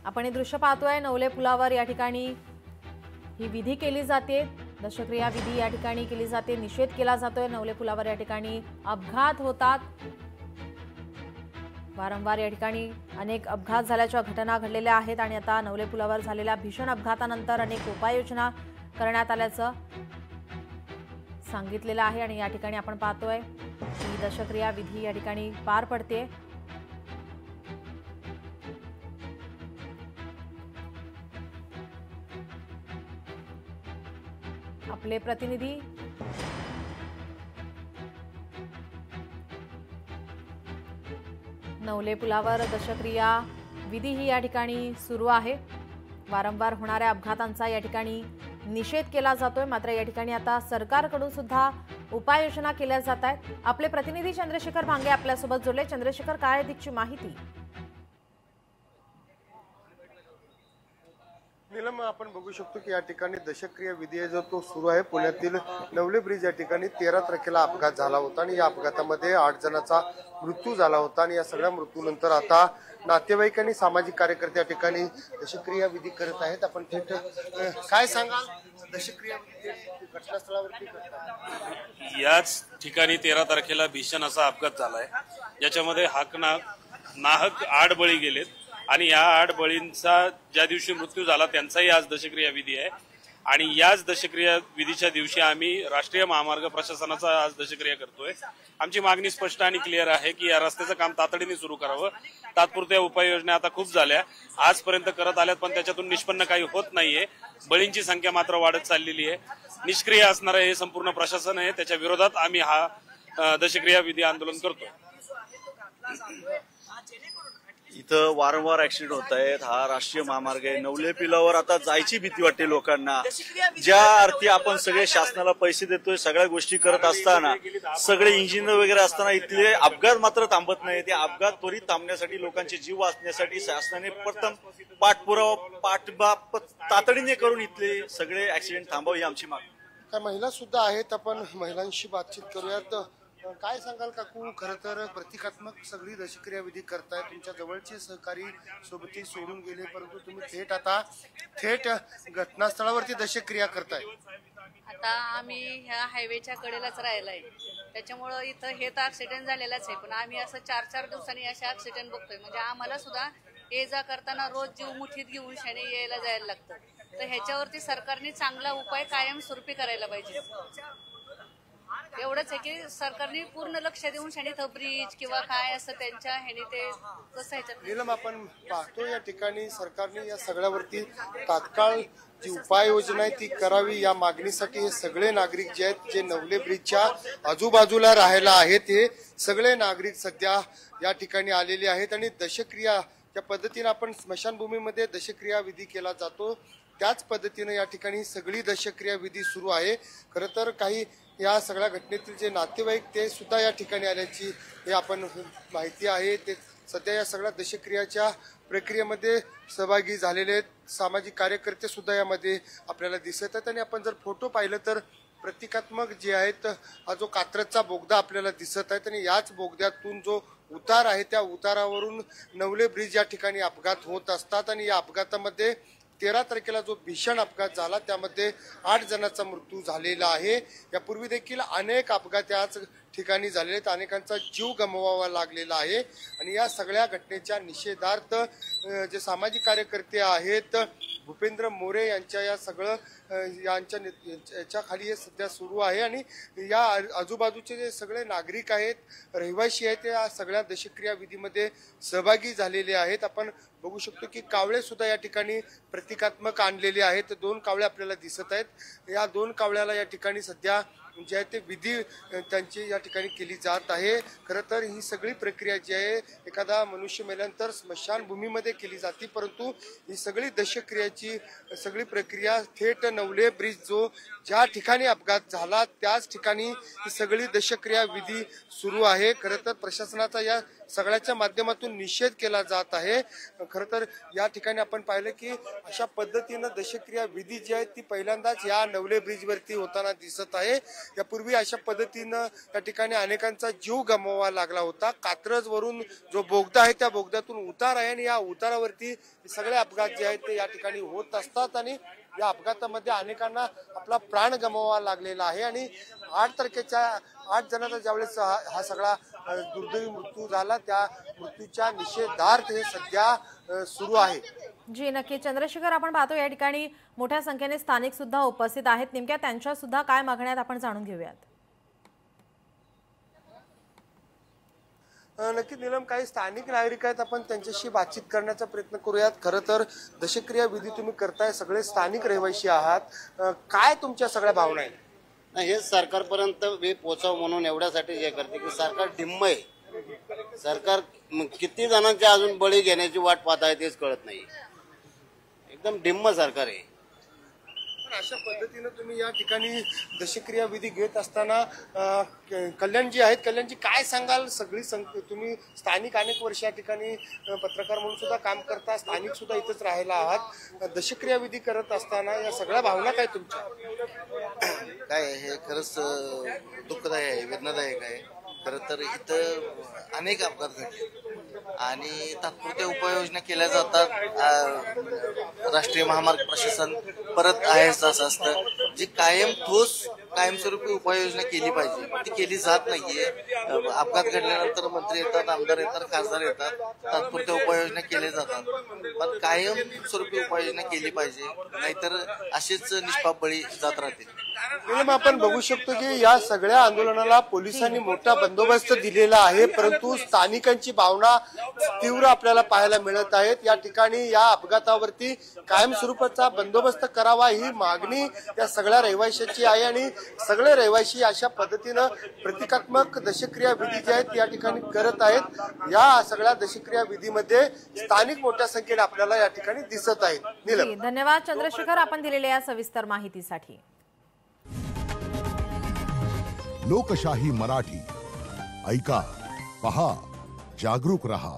आपण हे दृश्य पाहतोय नवले पुलावर या ठिकाणी ही विधी केली जाते, दशक्रिया विधी या ठिकाणी केली जाते, निषेध केला जातोय। नवले पुलावर या ठिकाणी अपघात होतात, वारंवार या ठिकाणी अनेक अपघात झाल्याच्या घटना घडलेल्या आहेत आणि आता नवले पुलावर झालेल्या भीषण अपघातानंतर अनेक उपाययोजना करण्यात आल्याचं सांगितलेलं आहे आणि या ठिकाणी आपण पाहतोय की दशक्रिया विधी या ठिकाणी पार पडते। आपले प्रतिनिधी नवले पुलावर दशक्रिया विधी ही या ठिकाणी सुरू आहे। वारंवार होणाऱ्या अपघातांचा या ठिकाणी निषेध केला जातोय, मात्र या ठिकाणी आता सरकारकडून सुद्धा उपाययोजना केल्या जात आहेत। आपले प्रतिनिधी चंद्रशेखर भांगे आपल्यासोबत जोडले। चंद्रशेखर, काय अधिकची माहिती? नीलम, आपण बघू शकतो की या ठिकाणी दशक्रिया विधी जो तो सुरू आहे। पुण्यातील नवले ब्रिज या ठिकाणी 13 तारखेला अपघात झाला होता आणि या अपघातामध्ये 8 जणांचा मृत्यू झाला होता आणि या सगळ्या मृत्यूनंतर आता नातेवाईक आणि सामाजिक कार्यकर्ते या ठिकाणी दशक्रिया विधी करत आहेत। आपण थेट काय सांगाल, दशक्रिया विधी घटनास्थळावरती करतात? याच ठिकाणी 13 तारखेला भीषण असा अपघात झालाय, ज्याच्यामध्ये नाहक 8 बळी गेलेत आणि या 8 बळींचा ज्या दिवशी मृत्यू झाला त्यांचाही आज दशक्रिया विधी आहे आणि याच दशक्रिया विधीच्या दिवशी आम्ही राष्ट्रीय महामार्ग प्रशासनाचा आज दशक्रिया करतोय। आमची मागणी स्पष्ट आणि क्लिअर आहे की या रस्त्याचं काम तातडीने सुरू करावं। तात्पुरत्या उपाययोजना आता खूप झाल्या, आजपर्यंत करत आल्यात, पण त्याच्यातून निष्पन्न काही होत नाहीये। बळींची संख्या मात्र वाढत चाललेली आहे। निष्क्रिय असणारं हे संपूर्ण प्रशासन आहे, त्याच्या विरोधात आम्ही हा दशक्रिया विधी आंदोलन करतोय। इथं वारंवार ऍक्सिडेंट होत आहेत। हा राष्ट्रीय महामार्ग आहे। नवले पुलावर आता जायची भीती वाटते लोकांना। ज्या अर्थी आपण सगळे शासनाला पैसे देतोय, सगळ्या गोष्टी करत असताना, सगळे इंजिनियर वगैरे असताना इथले अपघात मात्र थांबत नाही। ते अपघात त्वरित थांबण्यासाठी, लोकांचे जीव वाचण्यासाठी शासनाने प्रथम पाठपुरावा तातडीने करून इथले सगळे ऍक्सिडेंट थांबावे ही आमची मागणी। काय महिला सुद्धा आहेत, आपण महिलांशी बातचीत करूयात। काय सांगाल काकू, खरं तर प्रतिकात्मक सगळी दशक्रिया विधी करताय, तुमच्या जवळचे सहकारी सोबती सोडून गेले, परंतु तुम्ही थेट घटनास्थळावरती दशक्रिया करताय। आता आम्ही ह्या हायवेच्या कडेलाच राहिलाय, त्याच्यामुळं इथं हे तर ऍक्सिडेंट झालेलाच आहे, पण आम्ही असं 4-4 दिवसांनी असे ऍक्सिडेंट बघतोय। म्हणजे आम्हाला सुद्धा ये जा करताना रोज जीव मुठीत घेऊन शाने यायला जायला लागतं। तर ह्याच्यावरती सरकारने चांगला उपाय कायमस्वरूपी करायला पाहिजे। एवढंच आहे की सरकारने पूर्ण लक्ष देऊन शाने ब्रिज किंवा काय असं त्यांच्या ह्याने ते कसं ह्याच्यात। नीलम, आपण पाहतो या ठिकाणी सरकारने या सगळ्यावरती तात्काळ जी उपाययोजना आहे ती करावी, या मागणीसाठी हे सगळे नागरिक जे आहेत, जे नवले ब्रिजच्या आजूबाजूला राहायला आहेत, हे सगळे नागरिक सध्या या ठिकाणी आलेले आहेत आणि दशक्रिया ज्या पद्धतीने आपण स्मशानभूमीमध्ये दशक्रिया विधी केला जातो त्याच पद्धतीने या ठिकाणी सगळी दशक्रिया विधी सुरू आहे। खरं तर काही या सगळ्या घटनेतील जे नातेवाईक ते सुद्धा या ठिकाणी आल्याची हे आपण माहिती आहे। ते सध्या या सगळ्या दशक्रियाच्या प्रक्रियेमध्ये सहभागी झालेले आहेत। सामाजिक कार्यकर्ते सुद्धा यामध्ये आपल्याला दिसत आहेत आणि आपण जर फोटो पाहिलं तर प्रतिकात्मक जे आहेत, हा जो कात्रजचा बोगदा आपल्याला दिसत आहे आणि याच बोगद्यातून जो उतार आहे त्या उतारावरून नवले ब्रिज या ठिकाणी अपघात होत असतात आणि या अपघातामध्ये 13 तारखेला जो भीषण अपघात झाला त्यामध्ये 8 जणांचा मृत्यू झालेला आहे। यापूर्वी देखील अनेक अपघात याच ठिकाणी झालेले आहेत, अनेकांचा जीव गमवावा लागलेला आहे आणि या सगळ्या घटनेच्या निषेधार्थ जे सामाजिक कार्यकर्ते आहेत, भूपेंद्र मोरे यांच्या या सगळं याच्या खाली हे सध्या सुरू आहे आणि या आजूबाजूचे जे सगळे नागरिक आहेत, रहिवासी आहेत, या सगळ्या दशक्रिया विधीमध्ये सहभागी झालेले आहेत। आपण बघू शकतो की कावळे सुद्धा या ठिकाणी प्रतिकात्मक आणलेले आहेत। 2 कावळे आपल्याला दिसत आहेत। या 2 कावळ्याला या ठिकाणी सध्या जे आहे ते विधी त्यांची या ठिकाणी केली जात आहे। खरं तर ही सगळी प्रक्रिया जी आहे एखादा मनुष्य मेल्यानंतर स्मशानभूमीमध्ये केली जाते, परंतु ही सगळी दशक्रियाची सगळी प्रक्रिया थेट नवले ब्रिज जो ज्या ठिकाणी अपघात झाला त्याच ठिकाणी ही सगळी दशक्रिया विधी सुरू आहे। खरं तर प्रशासनाचा या सगळ्याच्या माध्यमातून निषेध केला जात आहे। खरं तर या ठिकाणी आपण पाहिलं की अशा पद्धतीनं दशक्रिया विधी जी आहे ती पहिल्यांदाच या नवले ब्रिजवरती होताना दिसत आहे यापूर्वी अशा पद्धतीनं या ठिकाणी अनेकांचा जीव गमवावा लागला होता. कात्रजवरून जो बोगदा आहे त्या बोगद्यातून उतार आहे आणि या उतारावरती सगळे अपघात जे आहेत ते या ठिकाणी होत असतात आणि या अपघातामध्ये अनेकांना आपला प्राण गमवावा लागलेला आहे. आणि 8 जणांचा ज्यावेळेस हा सगळा दुर्दैवी मृत्यू झाला त्या मृत्यूच्या निषेधार्थ हे सध्या सुरू आहे. जी नक्की चंद्रशेखर, आपण पाहतो या ठिकाणी मोठ्या संख्येने स्थानिक सुद्धा उपस्थित आहेत. नेमक्या त्यांच्या सुद्धा काय मागण्यात आपण जाणून घेऊयात. नक्की नीलम, काही स्थानिक नागरिक आहेत, आपण त्यांच्याशी बातचीत करण्याचा प्रयत्न करूयात. खरं तर दशक्रिया विधी तुम्ही करताय, सगळे स्थानिक रहिवासी आहात, काय तुमच्या सगळ्या भावना आहेत? हे सरकारपर्यंत पोचावं म्हणून एवढ्यासाठी हे करते की सरकार डिम्म आहे. सरकार किती जणांचे अजून बळी घेण्याची वाट पाहत आहे तेच कळत नाही. एकदम डिम्म सरकार आहे. अशा पद्धतीनं तुम्ही या ठिकाणी दशक्रिया विधी घेत असताना कल्याणजी आहेत, कल्याणजी काय सांगाल? तुम्ही स्थानिक अनेक वर्ष या ठिकाणी पत्रकार म्हणून सुद्धा काम करता, स्थानिक सुद्धा इथंच राहायला आहात. दशक्रिया विधी करत असताना या सगळ्या भावना काय तुमच्या? काय हे खरंच दुःखदायक आहे, वेदनादायक आहे. खरं तर इथं अनेक अपघात घडले आणि तात्पुरत्या उपाययोजना केल्या जातात. राष्ट्रीय महामार्ग प्रशासन परत आहे असं असतं. जी कायमस्वरूपी उपाययोजना केली पाहिजे ती केली जात नाहीये. अपघात घडल्यानंतर मंत्री येतात, आमदार येतात, खासदार येतात, तात्पुरत्या उपाययोजना केल्या जातात. पण कायमस्वरूपी उपाययोजना केली पाहिजे, नाहीतर असेच निष्पाप बळी जात राहतील. आपण बघू शकतो की या सगळ्या आंदोलनाला पोलिसांनी मोठा बंदोबस्त दिलेला आहे, परंतु स्थानिकांची भावना तीव्र आपल्याला पाहायला मिळत आहेत. या ठिकाणी या अपघातावरती कायमस्वरूपाचा बंदोबस्त करावा ही मागणी या सगळ्या रहिवाशांची आहे आणि सगळे रहिवासी अशा पद्धतीनं प्रतिकात्मक दशक्रिया विधी जे आहेत या ठिकाणी करत आहेत. या सगळ्या दशक्रिया विधीमध्ये स्थानिक मोठ्या संख्येने आपल्याला या ठिकाणी दिसत आहेत. नीलम, धन्यवाद चंद्रशेखर, आपण दिलेल्या या सविस्तर माहितीसाठी. लोकशाही मराठी ऐका, पहा, जागरूक रहा.